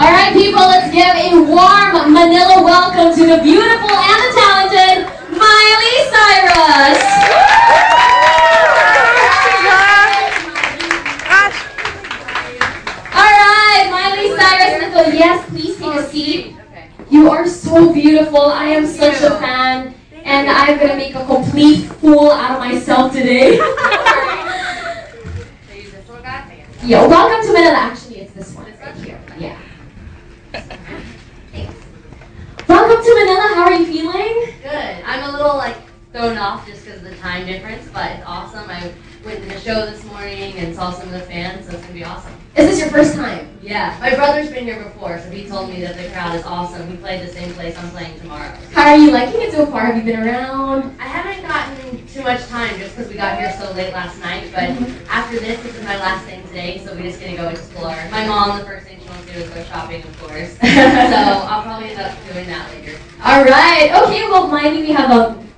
All right, people, let's give a warm Manila welcome to the beautiful and the talented Miley Cyrus. All right, Miley Cyrus. Yes, please take a seat. You are so beautiful. I am such a fan, and I'm gonna make a complete fool out of myself today. Yeah, welcome to Manila. Actually, it's this one right here. Yeah. Thanks. Welcome to Manila. How are you feeling? Good. I'm a little thrown off just because of the time difference, but it's awesome. I went to the show this morning and saw some of the fans, so it's gonna be awesome. Is this your first time? Yeah. My brother's been here before, so he told me that the crowd is awesome. He played the same place I'm playing tomorrow. How are you liking it so far? Have you been around? I haven't gotten too much time just because we got here so late last night, but after this is my last thing today, so we're just gonna go explore. My mom, the first thing she wants to do is go shopping, of course. So I'll probably end up doing that later. All right. Okay. Well, Miley, we have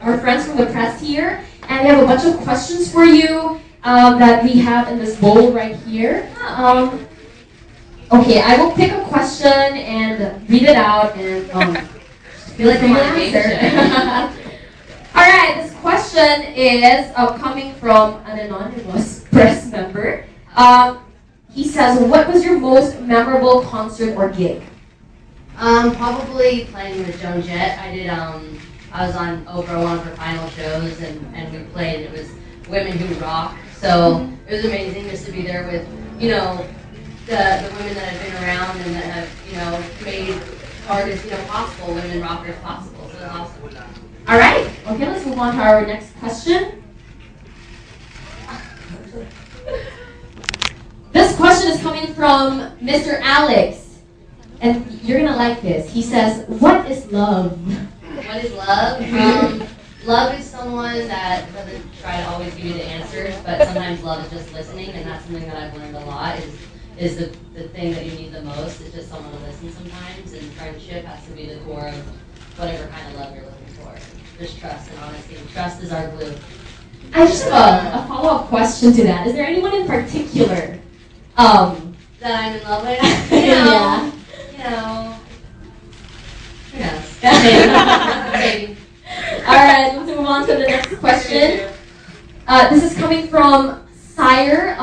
our friends from the press here, and we have a bunch of questions for you that we have in this bowl right here. Okay, I will pick a question and read it out and feel like I'm on a game answer. All right. This question is coming from an anonymous press member. He says, "What was your most memorable concert or gig?" Probably playing with Joan Jett. I was on Oprah, one of her final shows, and we played. It was Women Who Rock. So it was amazing just to be there with, the women that have been around and that have, made artists, possible, women rockers possible. So that's awesome. All right. Okay, let's move on to our next question. This question is coming from Mr. Alex, and you're gonna like this. He says, "What is love?" What is love? Love is someone that doesn't try to always give you the answers, but sometimes love is just listening, and that's something that I've learned a lot, is the thing that you need the most, is just someone to listen sometimes, and friendship has to be the core of whatever kind of love you're looking for. Just trust and honesty. Trust is our glue. I just have a follow-up question to that. Is there anyone in particular that I'm in love with? Yeah. Who knows? Maybe. All right, let's move on to the next question. This is coming from Sire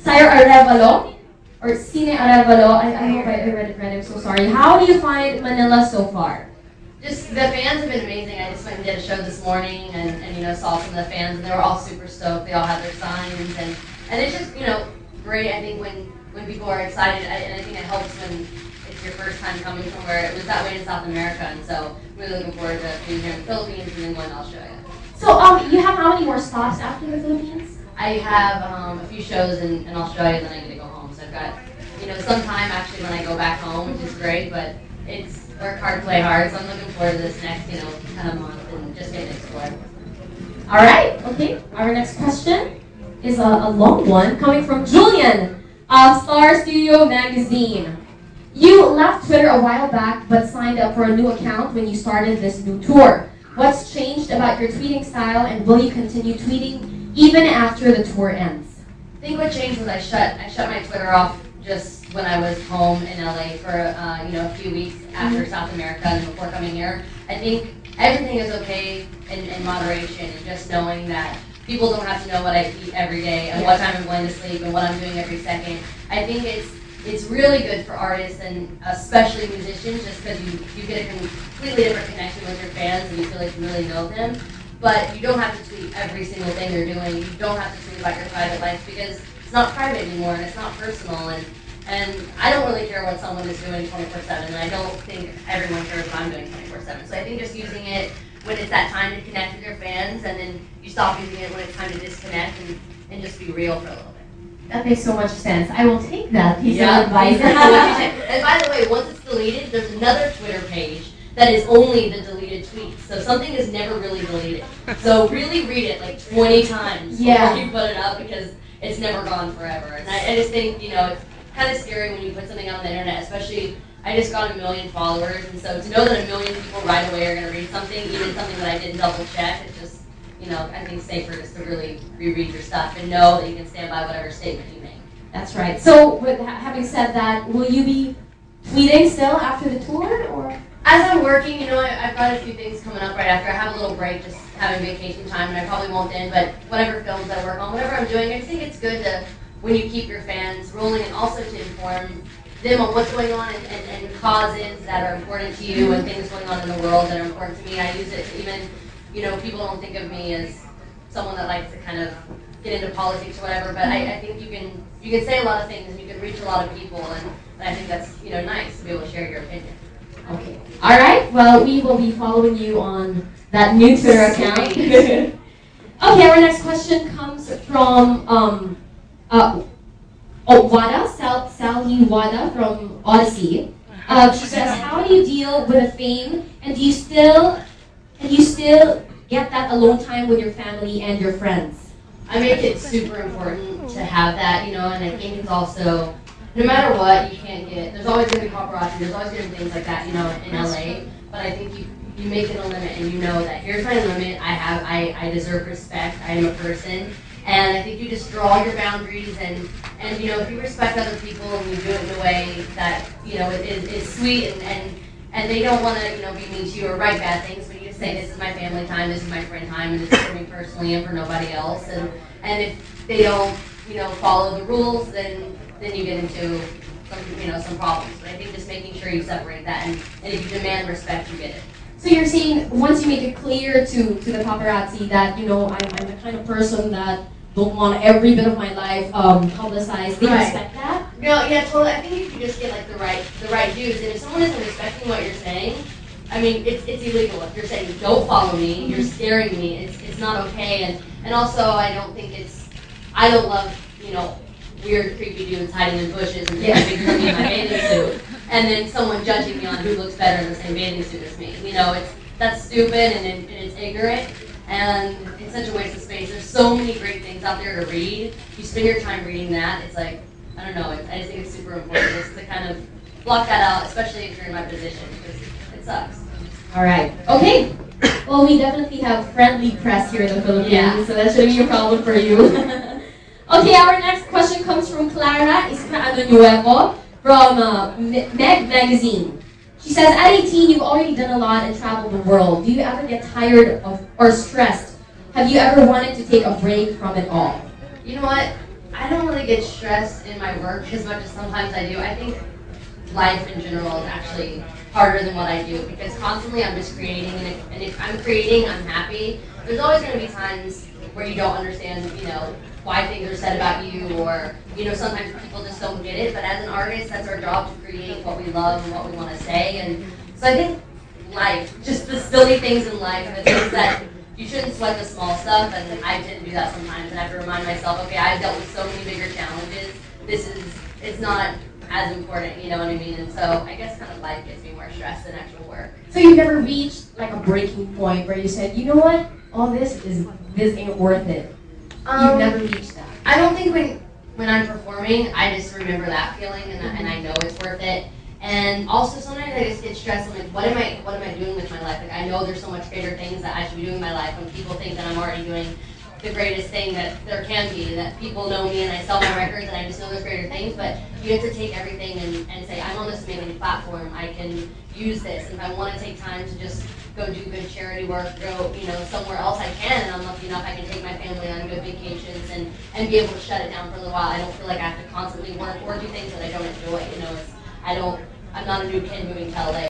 Arevalo, or Cine Arevalo. I hope I read it right. I'm so sorry. How do you find Manila so far? Just the fans have been amazing. I just went and did a show this morning and saw some of the fans, and they were all super stoked. They all had their signs, and it's just great. I think when people are excited, and I think it helps when it's your first time coming somewhere. It was that way in South America, and so I'm really looking forward to being here in the Philippines and then going to Australia. So you have how many more stops after the Philippines? I have a few shows in Australia, and then I get to go home. So I've got some time actually when I go back home, which is great, but it's work hard, play hard. So I'm looking forward to this next kind of month and just getting to explore. All right. Okay. Our next question is a long one coming from Julian of Star Studio Magazine. You left Twitter a while back, but signed up for a new account when you started this new tour. What's changed about your tweeting style, and will you continue tweeting even after the tour ends? I think what changed was I shut my Twitter off just when I was home in LA for a few weeks after South America and before coming here. I think everything is okay in moderation, and just knowing that people don't have to know what I eat every day and what time I'm going to sleep and what I'm doing every second. I think it's really good for artists and especially musicians, just because you get a completely different connection with your fans and you feel like you really know them. But you don't have to tweet every single thing you're doing. You don't have to tweet about your private life because it's not private anymore and it's not personal. And I don't really care what someone is doing 24/7, and I don't think everyone cares what I'm doing 24/7. So I think just using it when it's that time to connect with your fans, and then you stop using it when it's time to disconnect and just be real for a little bit. That makes so much sense. I will take that piece of advice. And by the way, once it's deleted, there's another Twitter page that is only the deleted tweets. So something is never really deleted. So really read it like 20 times before you put it up, because it's never gone forever. And I just think, it's kind of scary when you put something on the internet, especially I just got 1 million followers, and so to know that 1 million people right away are going to read something, even something that I didn't double check, it's just, I think safer just to really reread your stuff and know that you can stand by whatever statement you make. That's right. So, with having said that, will you be tweeting still after the tour, or? As I'm working, you know, I've got a few things coming up right after. I have a little break, just having vacation time, and I probably won't end, but whatever films I work on, whatever I'm doing, I just think it's good to, when you keep your fans rolling, and also to inform them on what's going on and causes that are important to you and things going on in the world that are important to me. I use it to even, you know, people don't think of me as someone that likes to kind of get into politics or whatever, but I think you can say a lot of things and you can reach a lot of people, and I think that's, you know, nice to be able to share your opinion. Okay. All right. Well, we will be following you on that new Twitter account. Okay. Our next question comes from Wada, Sally Wada from Odyssey. She says, "How do you deal with the fame, and do you still get that alone time with your family and your friends?" I make it super important to have that, you know, and I think it's also, no matter what, you can't get, there's always going to be paparazzi, there's always going to be things like that, you know, in LA, but I think you make it a limit and you know that here's my limit, I deserve respect, I am a person, and I think you just draw your boundaries and you know, if you respect other people and you do it in a way that, you know, is sweet and they don't want to, you know, be mean to you or write bad things, but you just say, this is my family time, this is my friend time, and this is for me personally and for nobody else, and if they don't, you know, follow the rules, then you get into some problems. But I think just making sure you separate that, and if you demand respect, you get it. So you're saying once you make it clear to the paparazzi that, you know, I'm the kind of person that don't want every bit of my life publicized, they respect that? No, yeah, totally. I think if you just get like the right dudes, and if someone isn't respecting what you're saying, I mean, it's illegal. If you're saying don't follow me, you're scaring me. It's not okay, and also I don't love, you know, weird, creepy dudes hiding in bushes and taking pictures of me in my bathing suit, and then someone judging me on who looks better in the same bathing suit as me. You know, that's stupid and it's ignorant, and it's such a waste of space. There's so many great things out there to read. You spend your time reading that. It's like, I don't know. I just think it's super important just to kind of block that out, especially if you're in my position, because it sucks. All right. Okay. Well, we definitely have friendly press here in the Philippines, so that shouldn't be a problem for you. Okay, our next question comes from Clara Nuevo from Meg Magazine. She says, at 18, you've already done a lot and traveled the world. Do you ever get tired of or stressed? Have you ever wanted to take a break from it all? You know what? I don't really get stressed in my work as much as sometimes I do. I think life in general is actually harder than what I do, because constantly I'm just creating, and if I'm creating, I'm happy. There's always going to be times where you don't understand, you know, why things are said about you, or, you know, sometimes people just don't get it, but as an artist, that's our job to create what we love and what we want to say, and so I think life, just the silly things in life, and the things that you shouldn't sweat the small stuff, and I tend to do that sometimes, and I have to remind myself, okay, I've dealt with so many bigger challenges, it's not as important, you know what I mean, and so I guess kind of life gets me more stressed than actual work. So you've never reached like a breaking point where you said, you know what, all this ain't worth it. You've never reached that. I don't think when I'm performing, I just remember that feeling, and I know it's worth it. And also sometimes I just get stressed. I'm like, what am I doing with my life? Like, I know there's so much greater things that I should be doing in my life. When people think that I'm already doing the greatest thing that there can be, and that people know me and I sell my records and I just know there's greater things. But you have to take everything and say, I'm on this amazing platform. I can use this. And if I want to take time to just go do good charity work, go, you know, somewhere else, I can, and I'm lucky enough I can take my family on good vacations and be able to shut it down for a little while. I don't feel like I have to constantly work or do things that I don't enjoy. You know, I'm not a new kid moving to LA.